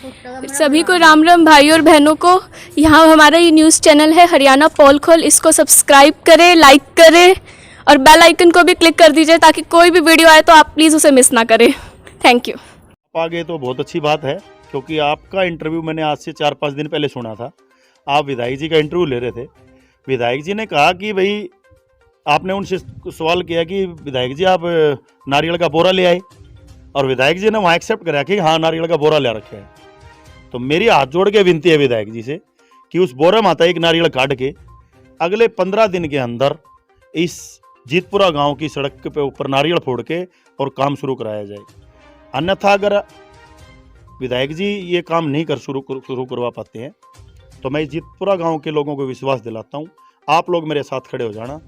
सभी को राम राम भाई और बहनों को। यहाँ हमारा ये न्यूज़ चैनल है हरियाणा पोल खोल, इसको सब्सक्राइब करें, लाइक करें और बेल आइकन को भी क्लिक कर दीजिए ताकि कोई भी वीडियो आए तो आप प्लीज़ उसे मिस ना करें। Thank you. आप आ गए तो बहुत अच्छी बात है, क्योंकि आपका इंटरव्यू मैंने आज से 4-5 दिन पहले सुना था। आप विधायक जी का इंटरव्यू ले रहे थे। विधायक जी ने कहा कि भाई आपने उनसे सवाल किया कि विधायक जी आप नारियल का बोरा ले आए, और विधायक जी ने वहाँ एक्सेप्ट करा कि हाँ नारियल का बोरा ले रखे है। तो मेरी हाथ जोड़ के विनती है विधायक जी से कि उस बोरे में आता एक नारियल काट के अगले 15 दिन के अंदर इस जीतपुरा गांव की सड़क पे ऊपर नारियल फोड़ के और काम शुरू कराया जाए। अन्यथा अगर विधायक जी ये काम नहीं शुरू करवा पाते हैं तो मैं जीतपुरा गांव के लोगों को विश्वास दिलाता हूं, आप लोग मेरे साथ खड़े हो जाना।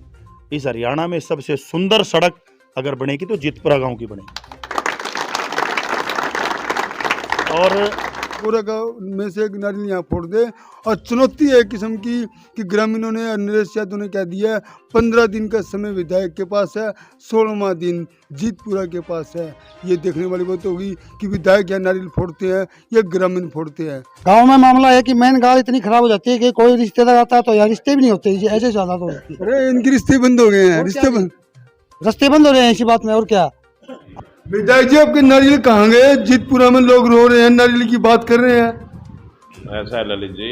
इस हरियाणा में सबसे सुंदर सड़क अगर बनेगी तो जीतपुरा गांव की बनेगी। और पूरा गाँव में से एक नारियल यहाँ फोड़ दे। और चुनौती है एक किस्म की कि ग्रामीणों ने और नरेश यादव ने क्या दिया है, 15 दिन का समय विधायक के पास है, 16वां दिन जीतपुरा के पास है। ये देखने वाली बात होगी कि विधायक यहाँ नारियल फोड़ते हैं या ग्रामीण फोड़ते हैं। गांव में मामला है कि मेन गाड़ी इतनी खराब हो जाती है कि कोई रिश्तेदार आता है तो यार रिश्ते भी नहीं होते, ऐसे हालात हो जाती है। अरे इनके रिश्ते बंद हो गए हैं, रिश्ते बंद हो रहे हैं इसी बात में, और क्या। विधायक जी आपके नारियल कहाँ गए? जीतपुरा में लोग रो रहे हैं, नारियल की बात कर रहे हैं। ऐसा है ललित जी,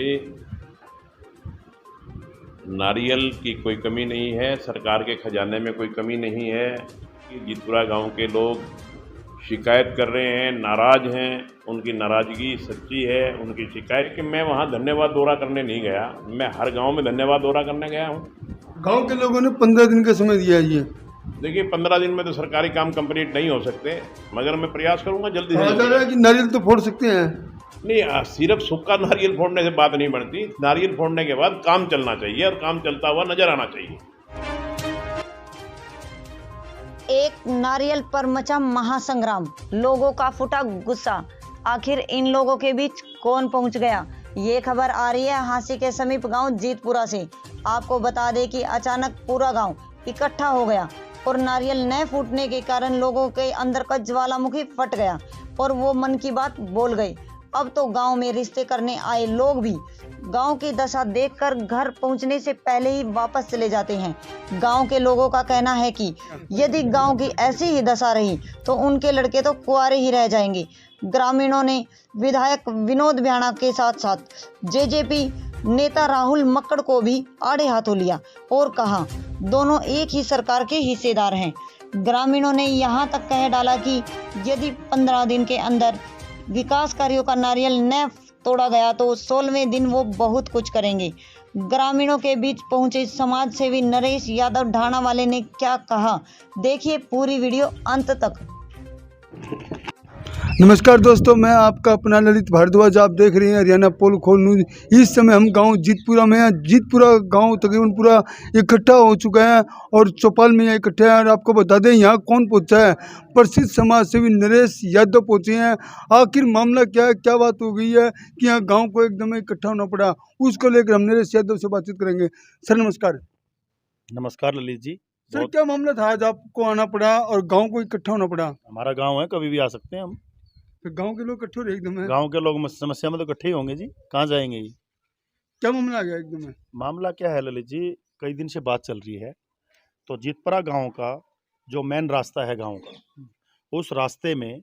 नारियल की कोई कमी नहीं है, सरकार के खजाने में कोई कमी नहीं है। जीतपुरा गांव के लोग शिकायत कर रहे हैं, नाराज हैं, उनकी नाराज़गी सच्ची है। उनकी शिकायत कि मैं वहां धन्यवाद दौरा करने नहीं गया, मैं हर गांव में धन्यवाद दौरा करने गया हूं। गांव के लोगों ने 15 दिन का समय दिया है। ये देखिए 15 दिन में तो सरकारी काम कंप्लीट नहीं हो सकते, मगर मैं प्रयास करूंगा जल्दी से जल्दी। कि नारियल तो फोड़ सकते हैं नहीं, सिर्फ सूखा नारियल फोड़ने से बात नहीं बनती। नारियल फोड़ने के बाद काम चलना चाहिए और काम चलता हुआ नजर आना चाहिए। एक नारियल पर मचा महासंग्राम, लोगों का फुटा गुस्सा। आखिर इन लोगों के बीच कौन पहुंच गया? ये खबर आ रही है हांसी के समीप गांव जीतपुरा से। आपको बता दें कि अचानक पूरा गांव इकट्ठा हो गया और नारियल न फूटने के कारण लोगों के अंदर का ज्वालामुखी फट गया और वो मन की बात बोल गए। अब तो गांव में रिश्ते करने आए लोग भी गांव की दशा देखकर घर पहुंचने से पहले ही वापस चले जाते हैं। गांव के लोगों का कहना है कि यदि गांव की ऐसी ही दशा रही तो उनके लड़के तो कुंवारे ही रह जाएंगे। ग्रामीणों ने विधायक विनोद भ्याणा के साथ साथ जेजेपी नेता राहुल मक्कड़ को भी आड़े हाथों लिया और कहा दोनों एक ही सरकार के हिस्सेदार हैं। ग्रामीणों ने यहाँ तक कह डाला कि यदि 15 दिन के अंदर विकास कार्यों का नारियल न तोड़ा गया तो 16वें दिन वो बहुत कुछ करेंगे। ग्रामीणों के बीच पहुंचे समाज सेवी नरेश यादव ढाणा वाले ने क्या कहा, देखिए पूरी वीडियो अंत तक। नमस्कार दोस्तों, मैं आपका अपना ललित भारद्वाज। आप देख रहे हैं हरियाणा पोल खोल न्यूज। इस समय हम गांव जीतपुरा में हैं। जीतपुरा गांव तकरीबन पूरा इकट्ठा हो चुका है और चौपाल में यहाँ इकट्ठे हैं। और आपको बता दें यहाँ कौन पहुंचा है, प्रसिद्ध समाज सेवी नरेश यादव पहुंचे हैं। आखिर मामला क्या है, क्या बात हो गई है कि यहाँ गाँव को एकदम इकट्ठा होना पड़ा, उसको लेकर हम नरेश यादव से बातचीत करेंगे। सर नमस्कार। नमस्कार ललित जी। सर क्या मामला था, आज आपको आना पड़ा और गाँव को इकट्ठा होना पड़ा? हमारा गाँव है, कभी भी आ सकते हैं हम। तो गांव के लोग इकट्ठे हो रहे एकदम है? गांव के लोग समस्या में तो इकट्ठे ही होंगे जी, कहाँ जाएंगे ये? क्या मामला आ गया एकदम है? मामला क्या है ललित जी, कई दिन से बात चल रही है। तो जीतपुरा गांव का जो मेन रास्ता है गांव का, उस रास्ते में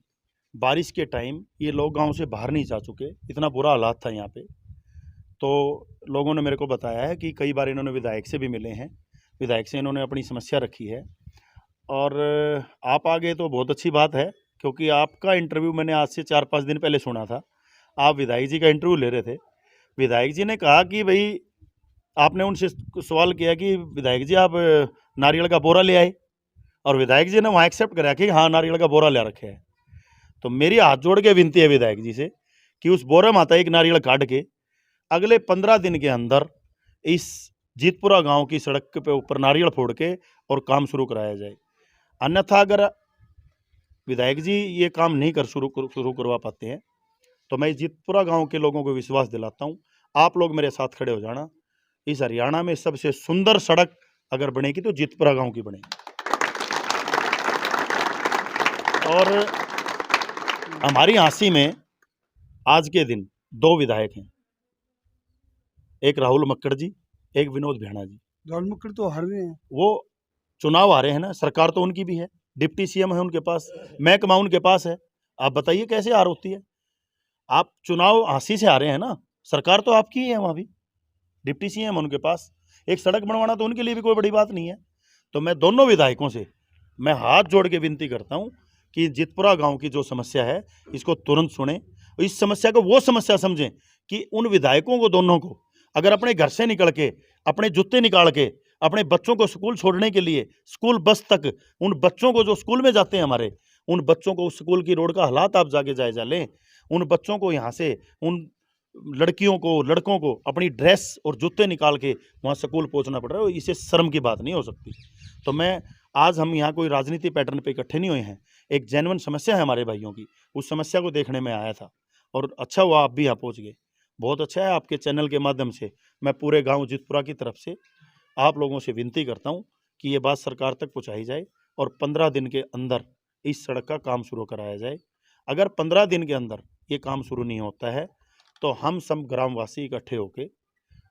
बारिश के टाइम ये लोग गांव से बाहर नहीं जा चुके, इतना बुरा हालात था यहाँ पे। तो लोगों ने मेरे को बताया है कि कई बार इन्होंने विधायक से भी मिले हैं, विधायक से इन्होंने अपनी समस्या रखी है। और आप आ गए तो बहुत अच्छी बात है, क्योंकि आपका इंटरव्यू मैंने आज से 4-5 दिन पहले सुना था। आप विधायक जी का इंटरव्यू ले रहे थे। विधायक जी ने कहा कि भाई आपने उनसे सवाल किया कि विधायक जी आप नारियल का बोरा ले आए, और विधायक जी ने वहाँ एक्सेप्ट करा कि हाँ नारियल का बोरा ले रखे है। तो मेरी हाथ जोड़ के विनती है विधायक जी से कि उस बोरे में आता एक नारियल काट के अगले 15 दिन के अंदर इस जीतपुरा गाँव की सड़क पे ऊपर नारियल फोड़ के और काम शुरू कराया जाए। अन्यथा अगर विधायक जी ये काम नहीं शुरू करवा पाते हैं तो मैं जीतपुरा गांव के लोगों को विश्वास दिलाता हूं, आप लोग मेरे साथ खड़े हो जाना। इस हरियाणा में सबसे सुंदर सड़क अगर बनेगी तो जीतपुरा गांव की बनेगी। और हमारी हांसी में आज के दिन 2 विधायक हैं, एक राहुल मक्कड़ जी, एक विनोद भेड़ा जी। राहुल मक्कड़ तो हार रहे हैं। वो चुनाव आ रहे हैं ना, सरकार तो उनकी भी है, डिप्टी सीएम है उनके पास, महकमा उनके पास है। आप बताइए कैसे हार होती है? आप चुनाव हांसी से हारे हैं ना, सरकार तो आपकी ही है, वहाँ भी डिप्टी सीएम उनके पास, एक सड़क बनवाना तो उनके लिए भी कोई बड़ी बात नहीं है। तो मैं दोनों विधायकों से मैं हाथ जोड़ के विनती करता हूँ कि जितपुरा गांव की जो समस्या है इसको तुरंत सुने, इस समस्या को वो समस्या समझें कि उन विधायकों को दोनों को अगर अपने घर से निकल के अपने जूते निकाल के अपने बच्चों को स्कूल छोड़ने के लिए स्कूल बस तक उन बच्चों को जो स्कूल में जाते हैं हमारे, उन बच्चों को उस स्कूल की रोड का हालात आप जाके जायजा लें। उन बच्चों को यहाँ से उन लड़कियों को लड़कों को अपनी ड्रेस और जूते निकाल के वहाँ स्कूल पहुँचना पड़ रहा है, इसे शर्म की बात नहीं हो सकती। तो मैं आज हम यहाँ कोई राजनीति पैटर्न पे इकट्ठे नहीं हुए हैं, एक जेन्युइन समस्या है हमारे भाइयों की, उस समस्या को देखने में आया था और अच्छा हुआ आप भी यहाँ पहुँच गए। बहुत अच्छा है, आपके चैनल के माध्यम से मैं पूरे गांव जितपुरा की तरफ से आप लोगों से विनती करता हूं कि ये बात सरकार तक पहुंचाई जाए और 15 दिन के अंदर इस सड़क का काम शुरू कराया जाए। अगर 15 दिन के अंदर ये काम शुरू नहीं होता है तो हम सब ग्रामवासी इकट्ठे होकर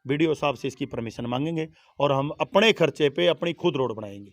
बीडीओ साहब से इसकी परमिशन मांगेंगे और हम अपने खर्चे पे अपनी खुद रोड बनाएंगे।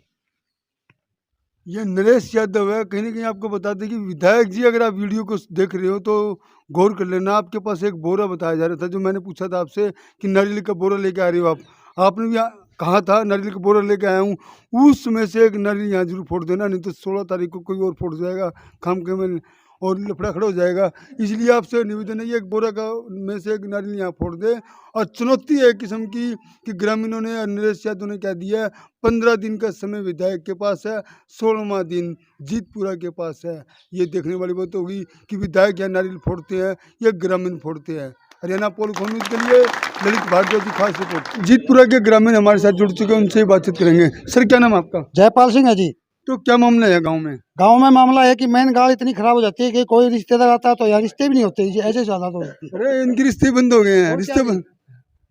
ये नरेश यादव है। कहीं ना कहीं आपको बता दें कि विधायक जी, अगर आप वीडियो को देख रहे हो तो गौर कर लेना। आपके पास एक बोरा बताया जा रहा था, जो मैंने पूछा था आपसे कि नारियल का बोरा लेके आ रहे हो आपने भी कहा था नारियल का बोरा लेके आया हूँ, उस समय से एक नारियल यहाँ जरूर फोड़ देना, नहीं तो 16 तारीख को कोई और फोड़ जाएगा खाम के में और लफड़ा खड़ा हो जाएगा। इसलिए आपसे निवेदन है, एक बोरा का में से एक नारियल यहाँ फोड़ दे। और चुनौती है एक किस्म की कि ग्रामीणों ने और नरेश यादव ने क्या दिया है, 15 दिन का समय विधायक के पास है, 16वां दिन जीतपुरा के पास है। ये देखने वाली बात होगी कि विधायक यहाँ नारियल फोड़ते हैं या ग्रामीण फोड़ते हैं। हरियाणा पोल खोल न्यूज़ के लिए ललित भारद्वाज की खास रिपोर्ट। जीतपुरा के ग्रामीण हमारे साथ जुड़ चुके हैं, उनसे ही बातचीत करेंगे। सर क्या नाम आपका? जयपाल सिंह है जी। तो क्या मामला है गाँव में? गांव में मामला है कि मेन गाड़ी इतनी खराब हो जाती है कि कोई रिश्तेदार आता है तो यहाँ रिश्ते भी नहीं होते, ऐसे हालात हो जाती है। अरे इनके रिश्ते बंद हो गए हैं, रिश्ते बंद,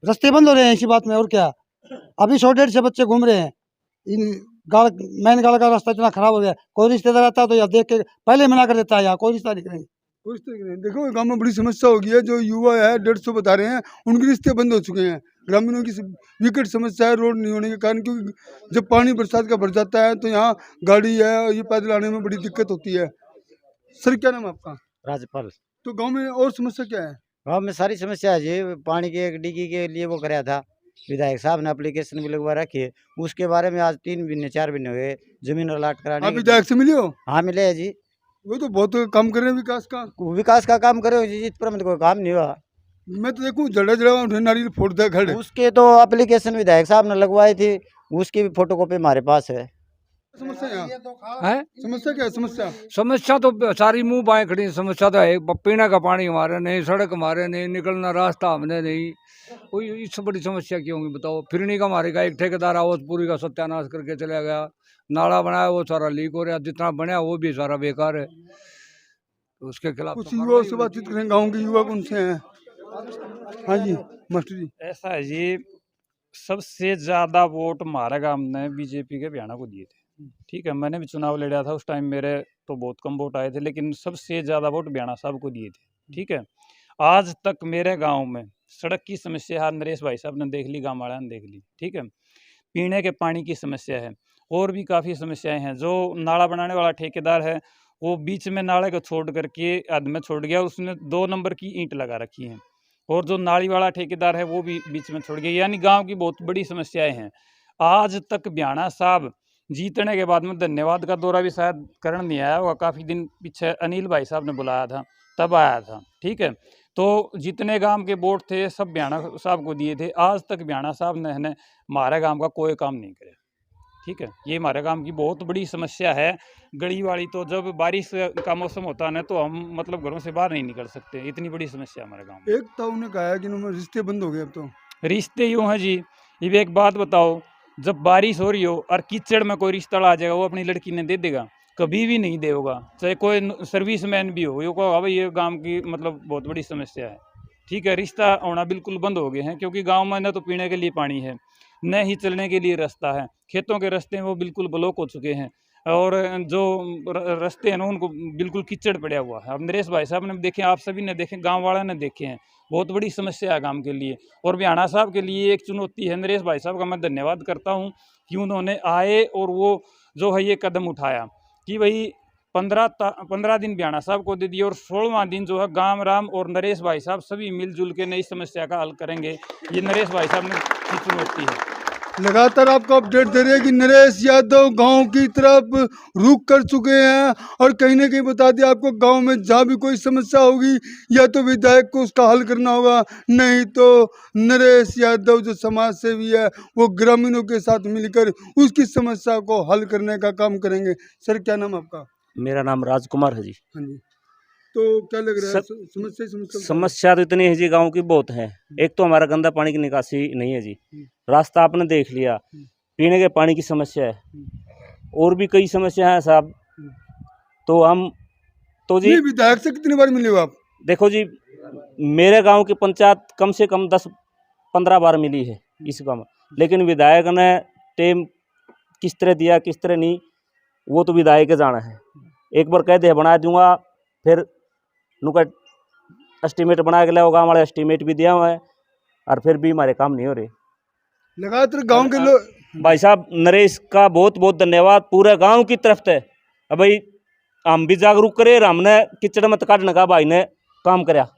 रास्ते बंद हो रहे हैं इसी बात में, और क्या। अभी 100-150 से बच्चे घूम रहे हैं, इन गाड़ मेन गाड़ का रास्ता इतना खराब हो गया, कोई रिश्तेदार आता है तो यहाँ देख के पहले मना कर देता है, यहाँ कोई रिश्ता नहीं करेंगे। कुछ तो नहीं। देखो गांव में बड़ी समस्या हो गई है, जो युवा है 150 बता रहे हैं उनके रिश्ते बंद हो चुके हैं। ग्रामीणों की विकट समस्या है रोड नहीं होने के कारण, क्योंकि जब पानी बरसात का भर जाता है तो यहाँ गाड़ी है और ये पैदल आने में बड़ी दिक्कत होती है। सर क्या नाम है आपका? राजपाल। तो गांव में और समस्या क्या है? गाँव में सारी समस्या है जी। पानी की एक डिग्गी के लिए वो कराया था, विधायक साहब ने एप्लीकेशन भी लगवा रखी है, उसके बारे में आज 3 महीने 4 महीने हुए जमीन अलाट कराने आप के। विधायक से मिले हो? हाँ मिले है जी। वो तो बहुत काम कर रहे हैं विकास का। विकास का काम करे जी, जीतपुरा में तो कोई काम नहीं हुआ। मैं तो देखूँ जड़ा जड़ा उठे नारियल फोड़ता खड़े। उसके तो एप्लीकेशन विधायक साहब ने लगवाई थी, उसकी भी फोटोकॉपी हमारे पास है। समस्या यहाँ है। समस्या क्या है? समस्या तो सारी मुंह बाएं खड़ी। समस्या तो है, पीने का पानी हमारे नहीं, सड़क हमारे नहीं, निकलना रास्ता हमने नहीं, कोई इससे बड़ी समस्या क्यों होगी बताओ। फिरनी का हमारे का एक ठेकेदार आओ पूरी का सत्यानाश करके चला गया, नाला बनाया वो सारा लीक हो रहा, जितना बना वो भी सारा बेकार है। तो उसके खिलाफ कुछ युवाओं से बातचीत करें, गाँव के युवा कौन से हैं? हाँ जी मास्टर जी। ऐसा है जी, सबसे ज़्यादा वोट हमारे गांव ने बीजेपी के बयाना को दिए थे। ठीक है, मैंने भी चुनाव लड़ा था, उस टाइम मेरे तो बहुत कम वोट आए थे, लेकिन सबसे ज़्यादा वोट बयाना साहब को दिए थे। ठीक है, आज तक मेरे गांव में सड़क की समस्या नरेश भाई साहब ने देख ली, गाँव वाला ने देख ली। ठीक है, पीने के पानी की समस्या है, और भी काफ़ी समस्याएं हैं। जो नाला बनाने वाला ठेकेदार है वो बीच में नाले को छोड़ करके आध में छोड़ गया, उसने 2 नंबर की ईंट लगा रखी है, और जो नाली वाला ठेकेदार है वो भी बीच में छोड़ गया। यानी गांव की बहुत बड़ी समस्याएं हैं। आज तक बयाना साहब जीतने के बाद में धन्यवाद का दौरा भी शायद करण नहीं आया होगा, काफ़ी दिन पीछे अनिल भाई साहब ने बुलाया था तब आया था। ठीक है, तो जितने गांव के वोट थे सब बयाना साहब को दिए थे। आज तक बयाना साहब ने हमारे गांव का कोई काम नहीं किया। ठीक है, ये हमारे गांव की बहुत बड़ी समस्या है। गली वाली तो जब बारिश का मौसम होता है ना तो हम मतलब घरों से बाहर नहीं निकल सकते, इतनी बड़ी समस्या हमारे गांव में। एक था उन्होंने कहा है कि रिश्ते बंद हो गए अब तो। रिश्ते यूँ हैं जी, ये एक बात बताओ, जब बारिश हो रही हो और कीचड़ में कोई रिश्ता आ जाएगा वो अपनी लड़की ने दे देगा? कभी भी नहीं देगा, चाहे कोई सर्विसमैन भी हो। ये कहो भाई ये गांव की मतलब बहुत बड़ी समस्या है। ठीक है, रिश्ता होना बिल्कुल बंद हो गए हैं, क्योंकि गांव में न तो पीने के लिए पानी है, न ही चलने के लिए रास्ता है। खेतों के रास्ते वो बिल्कुल ब्लॉक हो चुके हैं। और जो रास्ते हैं ना उनको बिल्कुल कीचड़ पड़ा हुआ है। अब नरेश भाई साहब ने देखे, आप सभी ने देखे, गांव वालों ने देखे हैं, बहुत बड़ी समस्या है गांव के लिए और बियाणा साहब के लिए एक चुनौती है। नरेश भाई साहब का मैं धन्यवाद करता हूं कि उन्होंने आए और वो जो है ये कदम उठाया कि भाई 15 दिन बियाणा साहब को दे दिए और 16वां दिन जो है गांव राम और नरेश भाई साहब सभी मिलजुल के नई समस्या का हल करेंगे। ये नरेश भाई साहब ने की चुनौती है। लगातार आपको अपडेट दे रहे हैं कि नरेश यादव गांव की तरफ रुख कर चुके हैं और कहीं ना कहीं बता दिया आपको, गांव में जहां भी कोई समस्या होगी या तो विधायक को उसका हल करना होगा, नहीं तो नरेश यादव जो समाज सेवी है वो ग्रामीणों के साथ मिलकर उसकी समस्या को हल करने का काम करेंगे। सर क्या नाम आपका? मेरा नाम राजकुमार है जी। हाँ जी, तो क्या लग रहा है समस्या तो इतनी है जी, गांव की बहुत है। एक तो हमारा गंदा पानी की निकासी नहीं है जी, रास्ता आपने देख लिया, पीने के पानी की समस्या है, और भी कई समस्या है साहब। तो हम तो जी विधायक से कितनी बार मिले हो आप? देखो जी, मेरे गांव की पंचायत कम से कम 10-15 बार मिली है इस गाँव में, लेकिन विधायक ने टेम किस तरह दिया किस तरह नहीं वो तो विधायक के जाना है। एक बार कह दे बना दूंगा, फिर नुका एस्टीमेट बना के लाओ, गाँव वाले एस्टीमेट भी दिया हुआ है और फिर भी हमारे काम नहीं हो रहे। लगातार गांव के लोग भाई साहब नरेश का बहुत बहुत धन्यवाद पूरे गांव की तरफ से। अब भाई हम भी जागरूक करे, हमने किचड़ मत काटने का भाई ने काम कराया।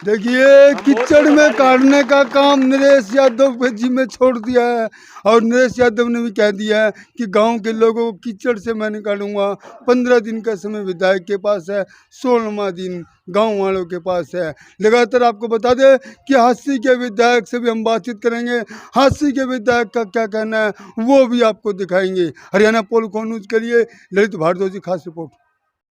देखिए कीचड़ में काटने का काम नरेश यादव जी में छोड़ दिया है और नरेश यादव ने भी कह दिया है कि गांव के लोगों को कीचड़ से मैं निकालूंगा। 15 दिन का समय विधायक के पास है, 16वां दिन गांव वालों के पास है। लगातार आपको बता दें कि हांसी के विधायक से भी हम बातचीत करेंगे, हांसी के विधायक का क्या कहना है वो भी आपको दिखाएंगे। हरियाणा पोल खो न्यूज़ के लिए ललित भारद्वाज की खास रिपोर्ट।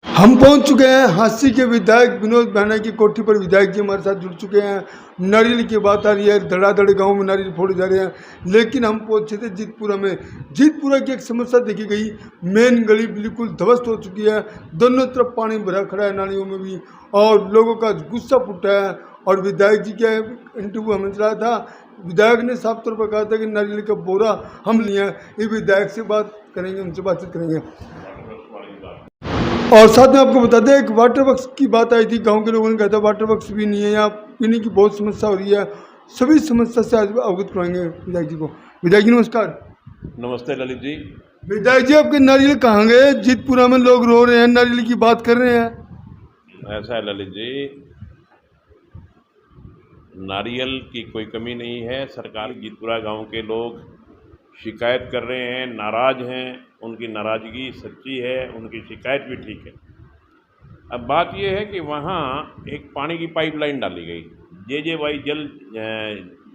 हम पहुंच चुके हैं हांसी के विधायक विनोद भाना की कोठी पर। विधायक जी हमारे साथ जुड़ चुके हैं। नारियल की बात आ रही है, धड़ाधड़ गांव में नारियल फोड़े जा रहे हैं, लेकिन हम पहुंचे थे जीतपुरा में। जीतपुरा की एक समस्या देखी गई, मेन गली बिल्कुल ध्वस्त हो चुकी है, दोनों तरफ पानी भरा खड़ा है नालियों में भी, और लोगों का गुस्सा फूटा है। और विधायक जी का इंटरव्यू हमें चला था, विधायक ने साफ तौर पर कहा था कि नारियल का बोरा हम लिए हैं। ये विधायक से बात करेंगे, उनसे बातचीत करेंगे। और साथ में आपको बता दें एक वाटर वर्क्स की बात आई थी, गांव के लोगों ने कहा था वाटर वर्क्स भी नहीं है, यहाँ पीने की बहुत समस्या हो रही है। सभी समस्या से आज अवगत करवाएंगे विधायक जी को। विधायक जी नमस्कार। नमस्ते ललित जी। विधायक जी आपके नारियल कहाँ गए? जीतपुरा में लोग रो रहे हैं, नारियल की बात कर रहे हैं। ऐसा है ललित जी, नारियल की कोई कमी नहीं है। सरकार जीतपुरा गांव के लोग शिकायत कर रहे हैं, नाराज़ हैं, उनकी नाराज़गी सच्ची है, उनकी शिकायत भी ठीक है। अब बात यह है कि वहाँ एक पानी की पाइपलाइन डाली गई, JJY जल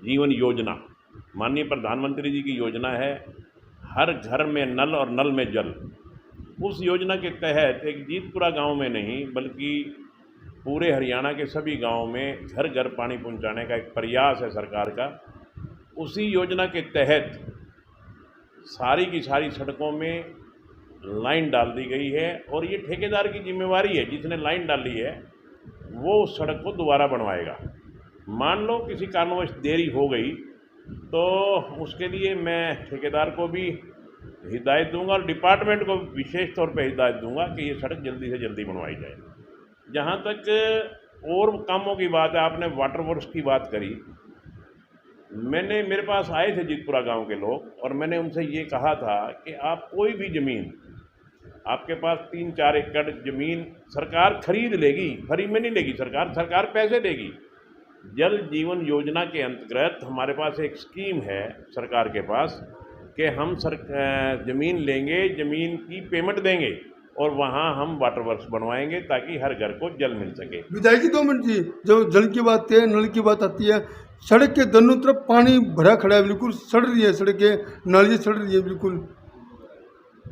जीवन योजना, माननीय प्रधानमंत्री जी की योजना है, हर घर में नल और नल में जल। उस योजना के तहत एक जीतपुरा गांव में नहीं बल्कि पूरे हरियाणा के सभी गांवों में घर घर पानी पहुंचाने का एक प्रयास है सरकार का। उसी योजना के तहत सारी की सारी सड़कों में लाइन डाल दी गई है और ये ठेकेदार की जिम्मेवारी है, जिसने लाइन डाली है वो उस सड़क को दोबारा बनवाएगा। मान लो किसी कारणवश देरी हो गई तो उसके लिए मैं ठेकेदार को भी हिदायत दूंगा और डिपार्टमेंट को विशेष तौर पे हिदायत दूंगा कि ये सड़क जल्दी से जल्दी बनवाई जाए। जहाँ तक और कामों की बात है, आपने वाटर वर्क्स की बात करी, मेरे पास आए थे जीतपुरा गांव के लोग और मैंने उनसे ये कहा था कि आप कोई भी ज़मीन, आपके पास 3-4 एकड़ ज़मीन सरकार खरीद लेगी, फ्री में नहीं लेगी सरकार पैसे देगी। जल जीवन योजना के अंतर्गत हमारे पास एक स्कीम है सरकार के पास कि हम ज़मीन लेंगे, ज़मीन की पेमेंट देंगे और वहाँ हम वाटर वर्क्स बनवाएंगे ताकि हर घर को जल मिल सके। विधायक जी 2 मिनट जी, जब जल की बात है, नल की बात आती है, सड़क के दोनों तरफ पानी भरा खड़ा है, बिल्कुल सड़ रही है सड़कें, नालियाँ सड़ रही है बिल्कुल।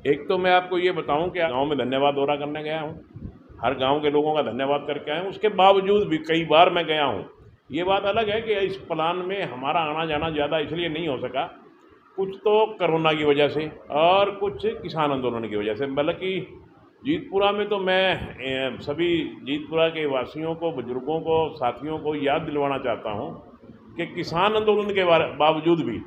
एक तो मैं आपको ये बताऊं कि गांव में धन्यवाद दौरा करने गया हूं, हर गांव के लोगों का धन्यवाद करके आया हूं, उसके बावजूद भी कई बार मैं गया हूं। ये बात अलग है कि इस प्लान में हमारा आना जाना ज़्यादा इसलिए नहीं हो सका, कुछ तो कोरोना की वजह से और कुछ किसान आंदोलन की वजह से। बल्कि जीतपुरा में तो मैं सभी जीतपुरा के वासियों को, बुजुर्गों को, साथियों को याद दिलवाना चाहता हूँ कि किसान आंदोलन के बावजूद भी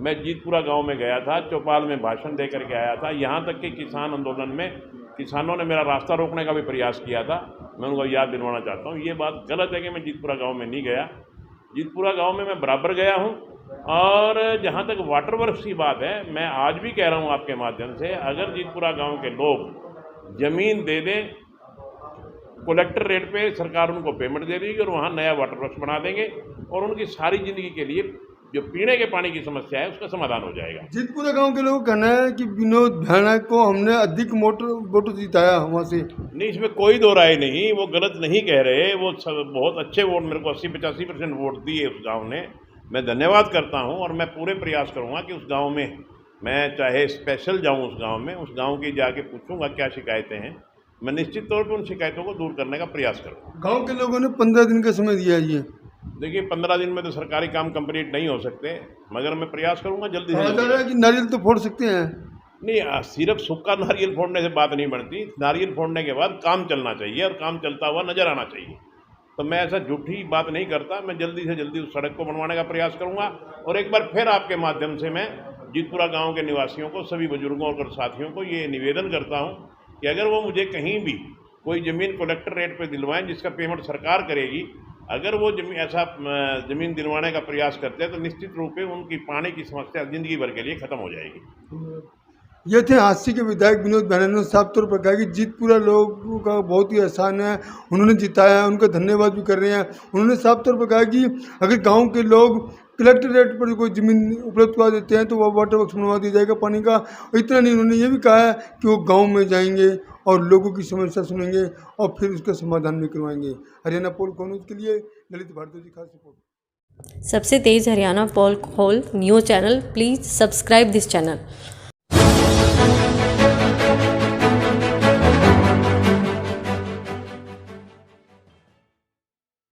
मैं जीतपुरा गांव में गया था, चौपाल में भाषण दे करके आया था। यहाँ तक कि किसान आंदोलन में किसानों ने मेरा रास्ता रोकने का भी प्रयास किया था। मैं उनको याद दिलवाना चाहता हूँ, ये बात गलत है कि मैं जीतपुरा गांव में नहीं गया। जीतपुरा गांव में मैं बराबर गया हूँ। और जहाँ तक वाटर वर्क्स की बात है, मैं आज भी कह रहा हूँ आपके माध्यम से, अगर जीतपुरा गांव के लोग ज़मीन दे दें, कलेक्टर रेट पे सरकार उनको पेमेंट दे देगी और वहाँ नया वाटर वर्क्स बना देंगे और उनकी सारी ज़िंदगी के लिए जो पीने के पानी की समस्या है उसका समाधान हो जाएगा। जीतपुरा गांव के लोगों का कहना है कि विनोद भैया को हमने अधिक वोट जिताया वहाँ से। नहीं, इसमें कोई दो राय नहीं, वो गलत नहीं कह रहे। वो बहुत अच्छे वोट, मेरे को 80-85% वोट दिए उस गांव ने। मैं धन्यवाद करता हूं और मैं पूरे प्रयास करूंगा कि उस गांव में मैं चाहे स्पेशल जाऊं उस गांव की जाके पूछूंगा क्या शिकायतें हैं। मैं निश्चित तौर पर उन शिकायतों को दूर करने का प्रयास करूँगा। गाँव के लोगों ने 15 दिन का समय दिया है। देखिए, 15 दिन में तो सरकारी काम कंप्लीट नहीं हो सकते, मगर मैं प्रयास करूंगा जल्दी से जल्दी। कि नारियल तो फोड़ सकते हैं? नहीं, सिर्फ सूखा नारियल फोड़ने से बात नहीं बनती। नारियल फोड़ने के बाद काम चलना चाहिए और काम चलता हुआ नजर आना चाहिए। तो मैं ऐसा झूठी बात नहीं करता। मैं जल्दी से जल्दी उस सड़क को बनवाने का प्रयास करूंगा। और एक बार फिर आपके माध्यम से मैं जीतपुरा गाँव के निवासियों को, सभी बुजुर्गों और साथियों को ये निवेदन करता हूँ कि अगर वो मुझे कहीं भी कोई ज़मीन कलेक्टर रेट पर दिलवाएं जिसका पेमेंट सरकार करेगी, अगर वो ज़मीन दिलवाने का प्रयास करते हैं तो निश्चित रूप से उनकी पानी की समस्या ज़िंदगी भर के लिए ख़त्म हो जाएगी। ये थे हांसी के विधायक विनोद भैया ने साफ तौर पर कहा कि जीतपुरा लोगों का बहुत ही एहसान है, उन्होंने जिताया है, उनका धन्यवाद भी कर रहे हैं। उन्होंने साफ तौर पर कहा कि अगर गांव के लोग कलेक्टर रेट पर कोई ज़मीन उपलब्ध करवा देते हैं तो वह वाटर वर्क्स बनवा दिया जाएगा पानी का। इतना नहीं, उन्होंने ये भी कहा है कि वो गाँव में जाएंगे और लोगों की समस्या सुनेंगे और फिर उसका समाधान भी करवाएंगे। हरियाणा पोल खोल न्यूज़ के लिए ललित भारद्वाज जी, खास रिपोर्ट। सबसे तेज़ हरियाणा पोल खोल news channel, please subscribe this channel.